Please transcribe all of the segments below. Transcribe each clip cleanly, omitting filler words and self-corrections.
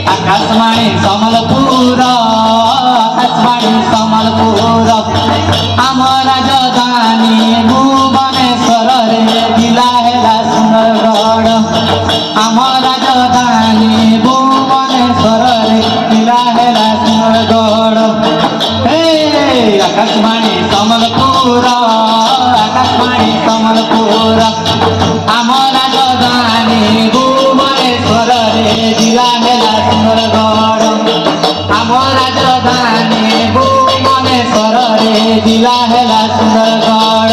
आकाशवाणी समलपुर आकाशवाणी समलपुर आम राजधानी भुवनेश्वर रे जिला है सुंदरगढ़ आम राजधानी भुवनेश्वर रे जिला है सुंदरगढ़ आकाशवाणी समलपुर आकाशवाणी समलपुर आम राजधानी भुवनेश्वर रे जिला है सुंदरगढ़ आम राजधानी भुवनेश्वर रे जिला है सुंदरगढ़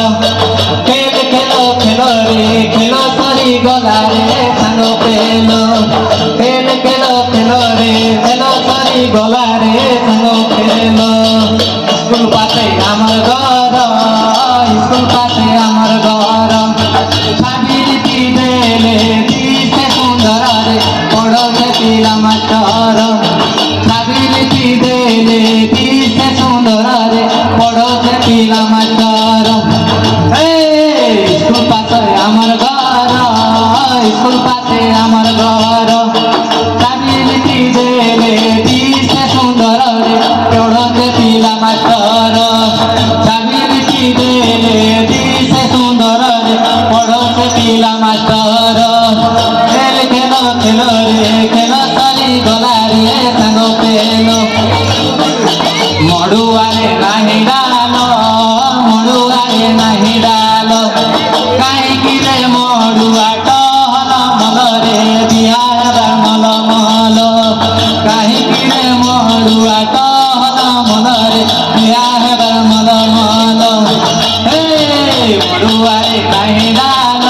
खेल खेलो खेलो रे खेलो सरी गला रे सांग पेलो खेल खेलो खेलो रे खेलो सरी गला रे सांग पेलो स्कूल पाते आमर घर পিলা মাস্টার স্কুল পাশে আমার ঘর স্কুল পাশে আমার ঘর চাবি লিখি দেলে দিছে সুন্দর রে পড়তে পিলা মাস্টার চাবি লিখি দেলে দিছে সুন্দর রে পড়তে পিলা মাস্টার খেল খেল খেল রে খেল সারি গলা রে সাঙ্গ পেল মড়ুয়ারে নাহি ডাল মড়ুয়ারে নাহি ডাল কাহিকি রে মড়ুয়া টহল মলরে বিহার মল মল কাহিকি রে মড়ুয়া টহল মলরে বিহার মল মল হে মড়ুয়ারে নাহি ডাল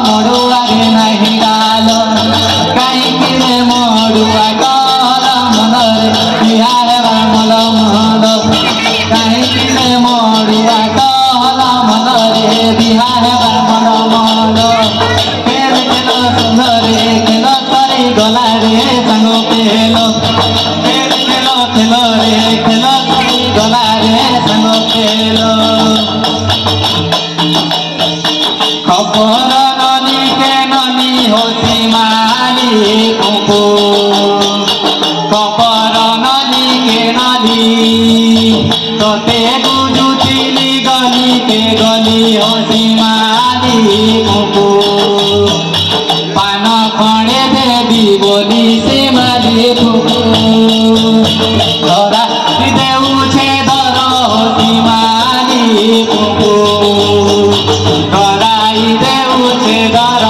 মড়ুয়ারে নাহি ডাল কাহিকি রে মড়ুয়া টহল মলরে বিহার মল মল কাহিকি রে মড়ুয়া টহল মলরে বিহার মল মল খেল খেল সুন্দরে খেল সরি গলা রে সাঙ্গ পেল খেল খেল খেল রে খেল সরি গলা রে সাঙ্গ পেল খবর ননি কে ননি হসি মালি কুকু খবর ননি কে ননি তোতে বুঝুছিলি গলি কে গলি হসি মালি কুকু পান খড়ে দেবি বলি সে মালি কুকু ধরা দেউছে ধর হসি মালি কুকু ধরাই দেউছে ধর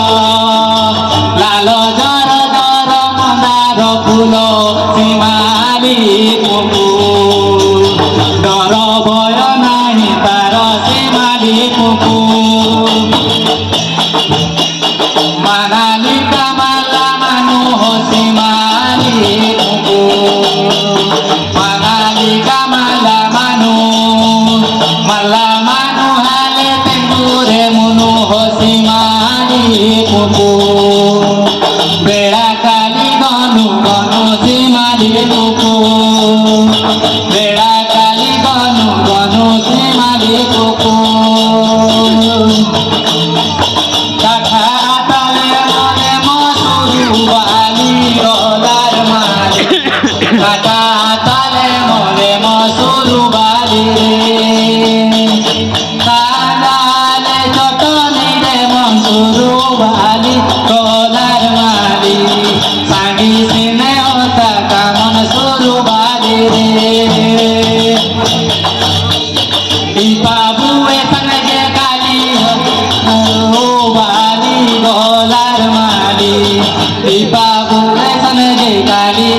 লাল জর জর মন্দার ফুল সীমালি কুকু ডর ভয় নাই তার সীমালি কুকু মানালি কামালা মানু সীমালি কুকু মানালি কামালা মানু মালা মানু হালে তেঙ্গুরে মুনু সীমালি কুকু বেড়া কালি গনু গনু সীমালি কুকু বেড়া কালি গনু গনু সীমালি কুকু কাঠা তালে মনে মসুরু বালি গলার মালি কাঠা তালে মনে মসুরু বালি কাদালে চটনি রে মসুরু বালি গলার মালি সাঙ্গি সিনে ওতা কামন সুরু বালি রে বাবুয়ে সঙ্গে কালি ও বালি গলার মালি বাবুয়ে সঙ্গে কালি